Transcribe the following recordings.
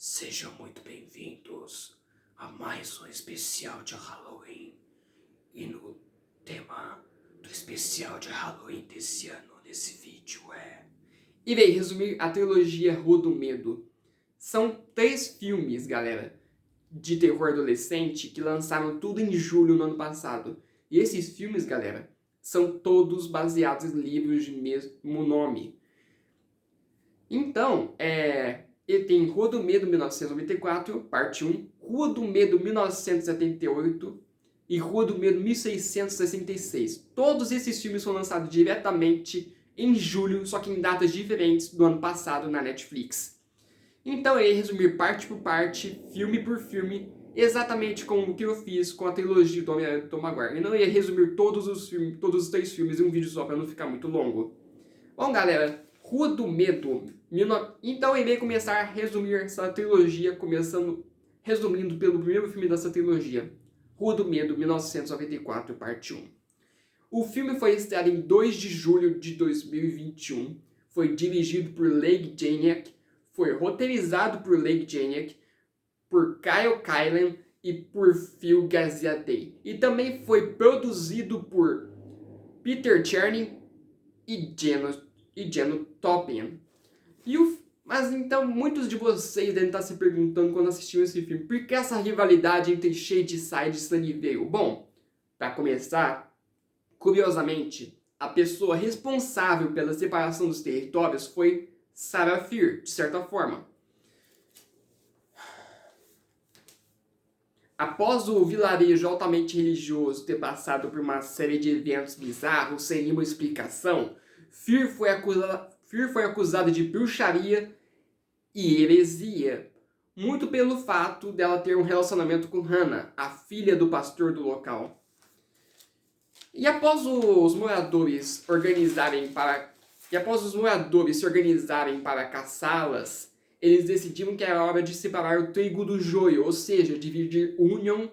Sejam muito bem-vindos a mais um especial de Halloween. E no tema do especial de Halloween desse ano, nesse vídeo Irei resumir a trilogia Rua do Medo. São 3 filmes, galera, de terror adolescente que lançaram tudo em julho no ano passado. E esses filmes, galera, são todos baseados em livros de mesmo nome. Então, ele tem Rua do Medo 1994, parte 1, Rua do Medo 1978 e Rua do Medo 1666. Todos esses filmes foram lançados diretamente em julho, só que em datas diferentes do ano passado na Netflix. Então eu irei resumir parte por parte, filme por filme, exatamente como o que eu fiz com a trilogia do Homem-Aranha do Tom Maguire. Eu não ia resumir todos os 3 filmes em um vídeo só para não ficar muito longo. Bom, galera, Rua do Medo. Então eu irei começar a resumir essa trilogia, resumindo pelo primeiro filme dessa trilogia, Rua do Medo, 1994, parte 1. O filme foi estreado em 2 de julho de 2021, foi dirigido por Leigh Janiak, foi roteirizado por Leigh Janiak, por Kyle Killen e por Phil Gaziadei. E também foi produzido por Peter Chernin e Jeno Topian. Mas então, muitos de vocês devem estar se perguntando quando assistiram esse filme, por que essa rivalidade entre Shadyside e Sunnyvale? Bom, para começar, curiosamente, a pessoa responsável pela separação dos territórios foi Sarah Fear, de certa forma. Após o vilarejo altamente religioso ter passado por uma série de eventos bizarros sem nenhuma explicação, Fear foi acusada de bruxaria e heresia, muito pelo fato dela ter um relacionamento com Hannah, a filha do pastor do local. E após os moradores se organizarem para caçá-las, eles decidiram que era hora de separar o trigo do joio, ou seja, dividir Union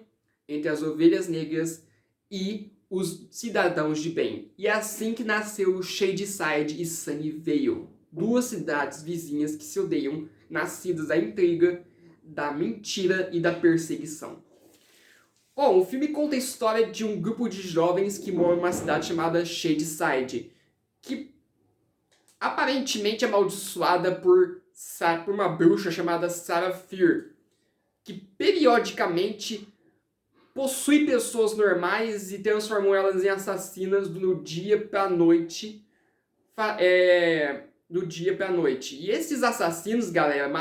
entre as ovelhas negras e os cidadãos de bem. E é assim que nasceu Shadyside e Sunnyvale, 2 cidades vizinhas que se odeiam, nascidas da intriga, da mentira e da perseguição. Bom, o filme conta a história de um grupo de jovens que moram numa cidade chamada Shadyside, que aparentemente é amaldiçoada por uma bruxa chamada Sarah Fear, que periodicamente possui pessoas normais e transformam elas em assassinas do dia pra noite. E esses assassinos, galera,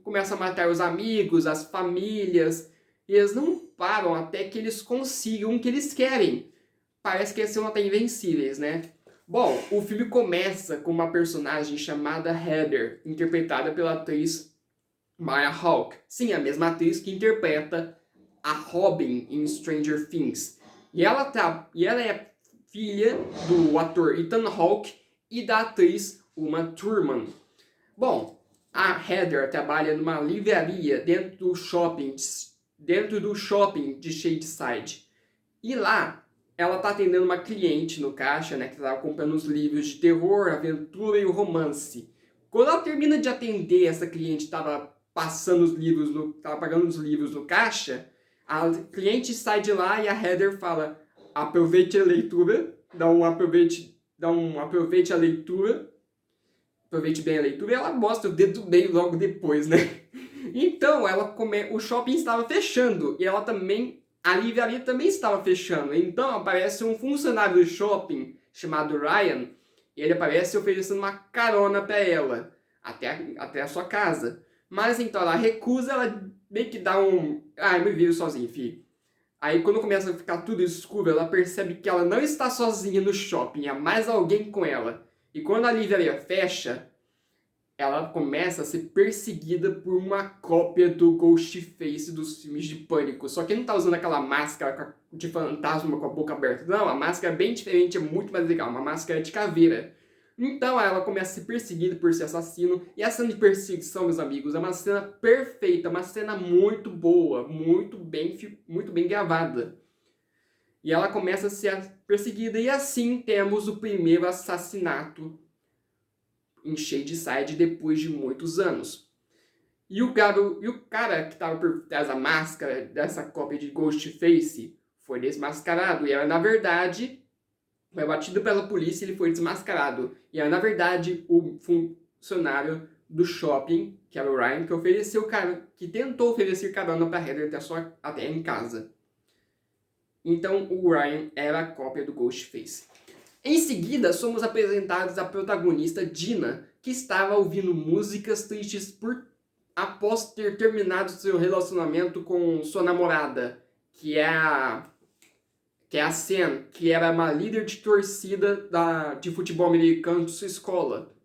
começam a matar os amigos, as famílias, e eles não param até que eles consigam o que eles querem. Parece que eles são até invencíveis, né? Bom, o filme começa com uma personagem chamada Heather, interpretada pela atriz Maya Hawke. Sim, a mesma atriz que interpreta a Robin em Stranger Things. E ela é filha do ator Ethan Hawke e da atriz Uma Thurman. Bom, a Heather trabalha numa livraria dentro do shopping de Shadyside. E lá, ela tá atendendo uma cliente no caixa, né, que tava comprando os livros de terror, aventura e romance. Quando ela termina de atender essa cliente, tava pagando os livros no caixa, a cliente sai de lá e a Heather fala: aproveite a leitura, aproveite a leitura, aproveite bem a leitura, e ela mostra o dedo meio logo depois, né? Então, o shopping estava fechando, e a livraria também estava fechando. Então, aparece um funcionário do shopping, chamado Ryan, e ele aparece oferecendo uma carona para ela, até a sua casa. Mas então ela recusa, ela meio que dá eu me viro sozinho, filho. Aí quando começa a ficar tudo escuro, ela percebe que ela não está sozinha no shopping, há mais alguém com ela. E quando a livraria fecha, ela começa a ser perseguida por uma cópia do Ghostface dos filmes de pânico. Só que ele não tá usando aquela máscara de fantasma com a boca aberta. Não, a máscara é bem diferente, é muito mais legal. Uma máscara de caveira. Então ela começa a ser perseguida por esse assassino. E a cena de perseguição, meus amigos, é uma cena perfeita. Uma cena muito boa, muito bem gravada. E ela começa a ser perseguida. E assim temos o primeiro assassinato em Shadyside depois de muitos anos. E o cara que estava por trás da máscara dessa cópia de Ghostface foi desmascarado. E era, na verdade, foi batido pela polícia e ele foi desmascarado. E era, na verdade, o funcionário do shopping, que era o Ryan, que tentou oferecer carona para Heather até em casa. Então, o Ryan era a cópia do Ghostface. Em seguida, somos apresentados a protagonista Dina, que estava ouvindo músicas tristes após ter terminado seu relacionamento com sua namorada, que é a Sen, que era uma líder de torcida de futebol americano de sua escola.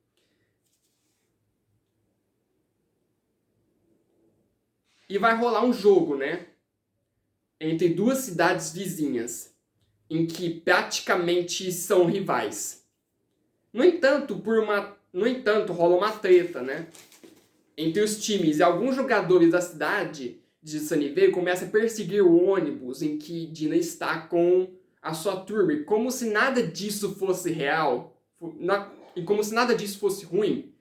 E vai rolar um jogo, né? Entre duas cidades vizinhas, em que praticamente são rivais. No entanto, rola uma treta, né? Entre os times, e alguns jogadores da cidade de Sunnyvale começam a perseguir o ônibus em que Dina está com a sua turma. Como se nada disso fosse real, e como se nada disso fosse ruim,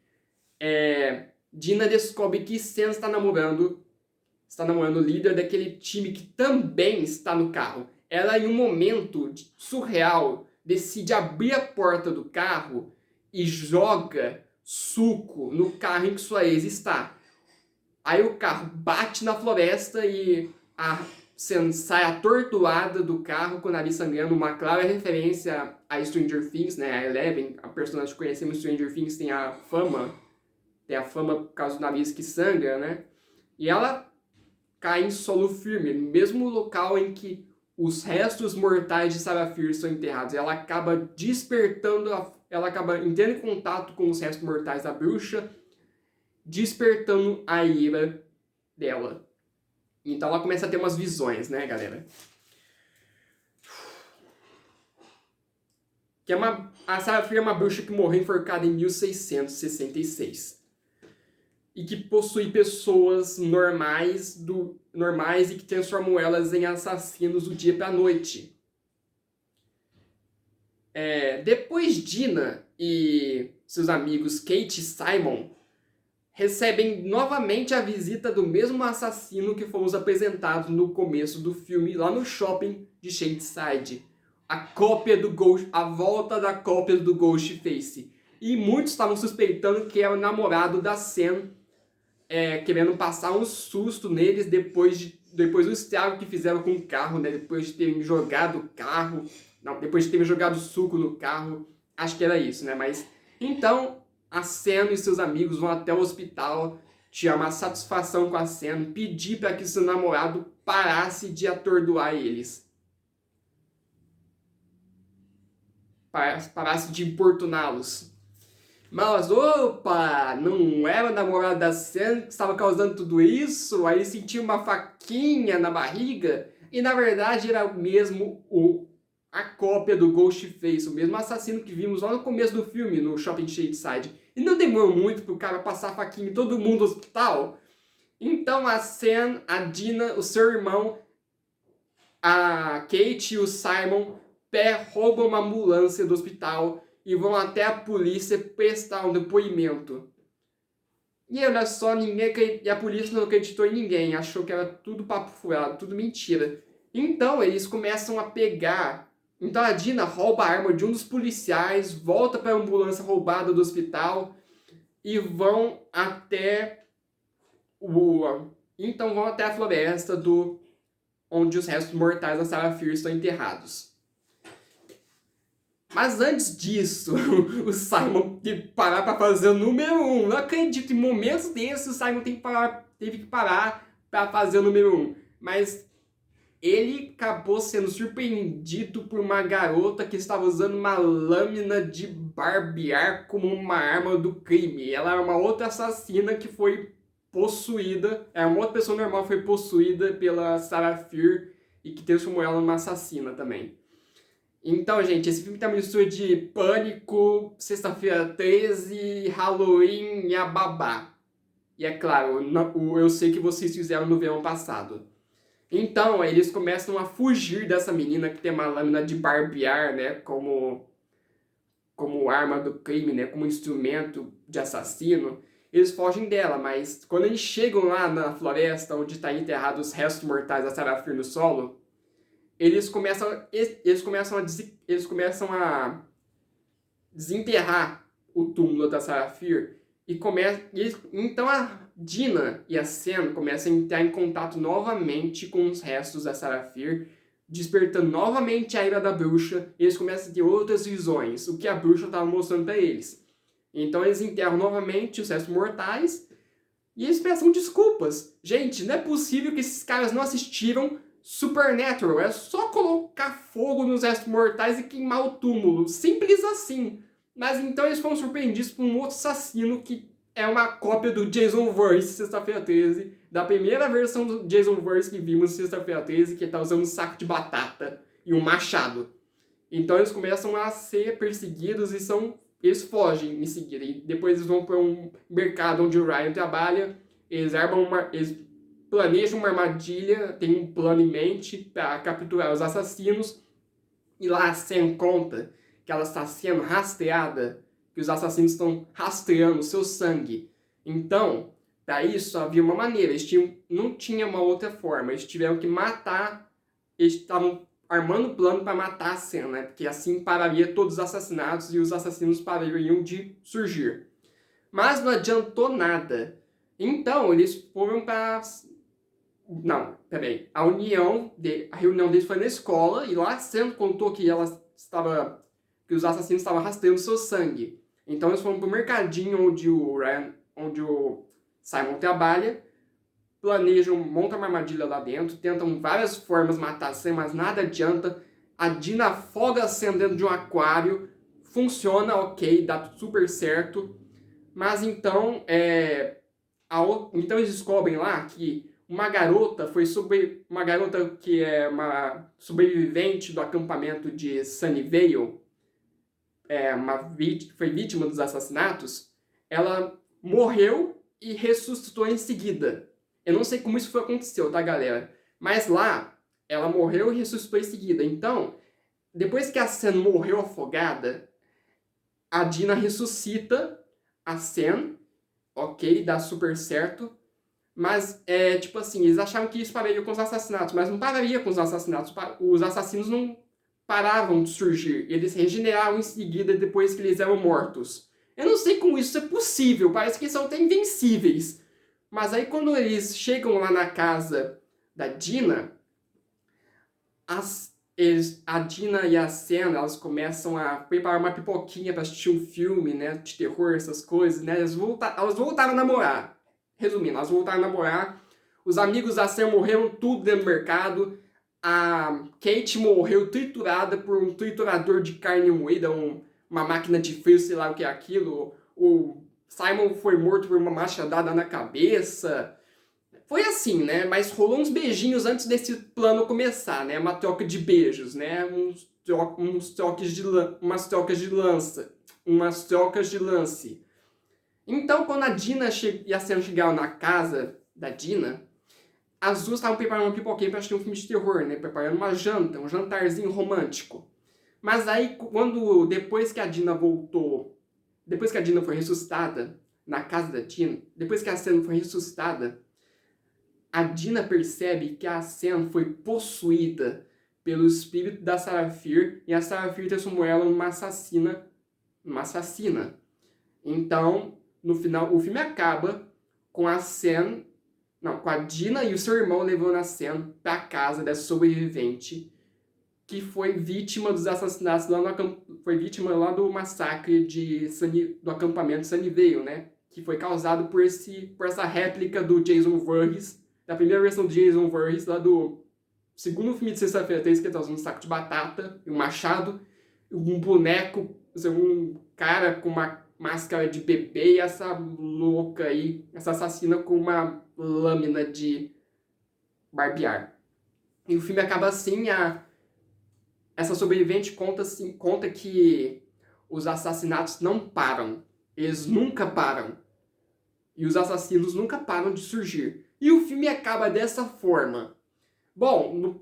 Dina descobre que Sen está namorando o líder daquele time que também está no carro. Ela, em um momento surreal, decide abrir a porta do carro e joga suco no carro em que sua ex está. Aí o carro bate na floresta e a Sen sai atordoada do carro com o nariz sangrando. Uma clara referência a Stranger Things, né? A Eleven, a personagem que conhecemos em Stranger Things, tem a fama por causa do nariz que sangra, né? E ela cai em solo firme, no mesmo local em que os restos mortais de Sarah Fierce são enterrados. Ela acaba ela acaba entrando em contato com os restos mortais da bruxa, despertando a ira dela. Então ela começa a ter umas visões, né, galera? A Sarah Fierce é uma bruxa que morreu enforcada em 1666. E que possui pessoas normais e que transformam elas em assassinos do dia para a noite. Depois Dina e seus amigos Kate e Simon recebem novamente a visita do mesmo assassino que fomos apresentados no começo do filme, lá no shopping de Shadyside. A volta da cópia do Ghostface. E muitos estavam suspeitando que era o namorado da Sen, querendo passar um susto neles depois do estrago que fizeram com o carro, né? Depois de terem jogado suco no carro. Acho que era isso, né? Mas então a Sen e seus amigos vão até o hospital, tirar uma satisfação com a Sen, pedir para que seu namorado parasse de atordoar eles. Parasse de importuná-los. Mas, opa, não era o namorado da Sen que estava causando tudo isso? Aí sentia uma faquinha na barriga? E na verdade era mesmo a cópia do Ghostface, o mesmo assassino que vimos lá no começo do filme, no Shopping Shadyside. E não demorou muito pro cara passar a faquinha em todo mundo no hospital. Então a Sen, a Dina, o seu irmão, a Kate e o Simon roubam uma ambulância do hospital e vão até a polícia prestar um depoimento. E olha só, e a polícia não acreditou em ninguém, achou que era tudo papo furado, tudo mentira. Então eles começam a pegar. Então a Dina rouba a arma de um dos policiais, volta para a ambulância roubada do hospital e vão até a floresta onde os restos mortais da Sarah Fierce estão enterrados. Mas antes disso, o Simon teve que parar para fazer o número 1. Não acredito, em momentos desses o Simon teve que parar para fazer o número 1. Mas ele acabou sendo surpreendido por uma garota que estava usando uma lâmina de barbear como uma arma do crime. Ela era uma outra assassina que foi possuída. Era uma outra pessoa normal que foi possuída pela Sarah Fierce e que transformou ela numa assassina também. Então, gente, esse filme tem uma mistura de Pânico, Sexta-feira 13, Halloween e a Babá. E é claro, eu sei que vocês fizeram no verão passado. Então, eles começam a fugir dessa menina que tem uma lâmina de barbear, né, como arma do crime, né, como instrumento de assassino. eles fogem dela, mas quando eles chegam lá na floresta onde está enterrados os restos mortais da Sarah Fier no solo, eles começam a desenterrar o túmulo da Sarah Fier então a Dina e a Sen começam a entrar em contato novamente com os restos da Sarah Fier, despertando novamente a ira da bruxa, e eles começam a ter outras visões, o que a bruxa estava mostrando para eles. Então eles enterram novamente os restos mortais e eles peçam desculpas. Gente, não é possível que esses caras não assistiram Supernatural. É só colocar fogo nos restos mortais e queimar o túmulo. Simples assim. Mas então eles foram surpreendidos por um outro assassino que é uma cópia do Jason Voorhees, Sexta-feira 13, da primeira versão do Jason Voorhees que vimos Sexta-feira 13, que está usando um saco de batata e um machado. Então eles começam a ser perseguidos e eles fogem em seguida. E depois eles vão para um mercado onde o Ryan trabalha, eles planejam uma armadilha, tem um plano em mente para capturar os assassinos, e lá a Sam conta que ela está sendo rastreada, que os assassinos estão rastreando o seu sangue. Então, para isso havia uma maneira, não tinha uma outra forma, eles tiveram que matar, eles estavam armando um plano para matar a Sam, né? Porque assim pararia todos os assassinatos e os assassinos parariam de surgir. Mas não adiantou nada. Então, eles foram para... Não, peraí. A reunião deles foi na escola, e lá a Sam contou que que os assassinos estavam rastreando seu sangue. Então eles foram pro mercadinho onde o Simon trabalha, montam uma armadilha lá dentro, tentam várias formas matar a Sam, mas nada adianta. A Dina afoga a Sam dentro de um aquário, funciona ok, dá super certo, mas então então eles descobrem lá que uma garota que é uma sobrevivente do acampamento de Sunnyvale, foi vítima dos assassinatos, ela morreu e ressuscitou em seguida. Eu não sei como isso aconteceu, tá, galera? Mas lá, ela morreu e ressuscitou em seguida. Então, depois que a Sam morreu afogada, a Dina ressuscita a Sam, ok, dá super certo. Mas, tipo assim, eles achavam que isso pararia com os assassinatos, mas não pararia com os assassinatos. Os assassinos não paravam de surgir. Eles regeneravam em seguida depois que eles eram mortos. Eu não sei como isso é possível, parece que eles são até invencíveis. Mas aí quando eles chegam lá na casa da Dina, a Dina e a Sam, elas começam a preparar uma pipoquinha para assistir um filme, né, de terror, essas coisas, né? Elas voltaram a namorar. Resumindo, elas voltaram a namorar. Os amigos da Sam morreram tudo dentro do mercado. A Kate morreu triturada por um triturador de carne moída, uma máquina de frio, sei lá o que é aquilo. O Simon foi morto por uma machadada na cabeça. Foi assim, né? Mas rolou uns beijinhos antes desse plano começar, né? Uma troca de beijos, né? Umas trocas de lance. Então, quando a Dina e a Sam chegaram na casa da Dina, as duas estavam preparando uma pipoquinha para assistir um filme de terror, né? Preparando uma janta, um jantarzinho romântico. Mas aí, depois que a Dina foi ressuscitada na casa da Dina, depois que a Sam foi ressuscitada, a Dina percebe que a Sam foi possuída pelo espírito da Sarah Fier, e a Sarah Fier transformou ela numa assassina. Então, no final, o filme acaba com a Dina e o seu irmão levando a Sam para a casa dessa sobrevivente que foi vítima dos assassinatos foi vítima lá do massacre do acampamento Sunnyvale, né? Que foi causado por essa réplica do Jason Voorhees, da primeira versão do Jason Voorhees, lá do segundo filme de Sexta-feira 13, que tá usando um saco de batata e um machado, um boneco, um cara com uma máscara de bebê, e essa louca aí, essa assassina com uma lâmina de barbear. E o filme acaba assim, essa sobrevivente conta que os assassinatos não param. Eles nunca param. E os assassinos nunca param de surgir. E o filme acaba dessa forma. Bom,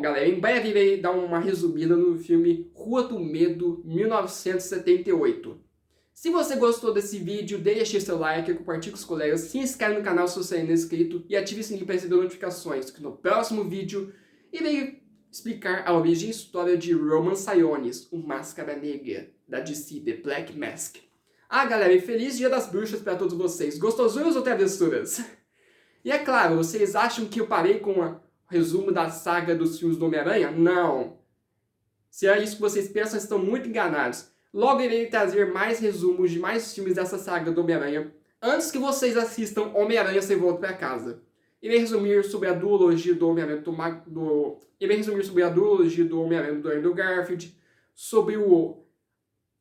galera, em breve irei dar uma resumida no filme Rua do Medo, 1978. Se você gostou desse vídeo, deixe seu like, compartilhe com os colegas, se inscreve no canal se você ainda não é inscrito e ative o sininho para receber notificações, que no próximo vídeo irei explicar a origem e história de Roman Sionis, o Máscara Negra, da DC, The Black Mask. Ah, galera, e feliz Dia das Bruxas para todos vocês, gostosuras ou travessuras? E é claro, vocês acham que eu parei com o resumo da saga dos filmes do Homem-Aranha? Não! Se é isso que vocês pensam, estão muito enganados. Logo irei trazer mais resumos de mais filmes dessa saga do Homem-Aranha, antes que vocês assistam Homem-Aranha Sem Volta para Casa. Irei resumir sobre a duologia do Homem-Aranha do Andrew Garfield, sobre o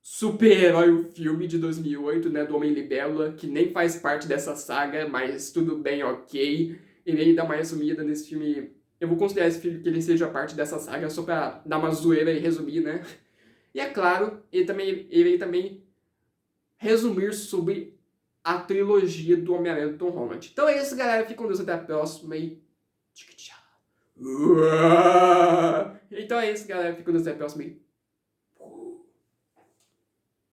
super-herói, o filme de 2008, né, do Homem-Libélula, que nem faz parte dessa saga, mas tudo bem, ok. Irei dar uma resumida nesse filme. Eu vou considerar esse filme que ele seja parte dessa saga, só pra dar uma zoeira e resumir, né? E é claro, irei também resumir sobre a trilogia do Homem-Aranha do Tom Holland. Então é isso, galera. Fique com Deus, até a próxima e... tchau. Então é isso, galera. Fique com Deus, até a próxima e...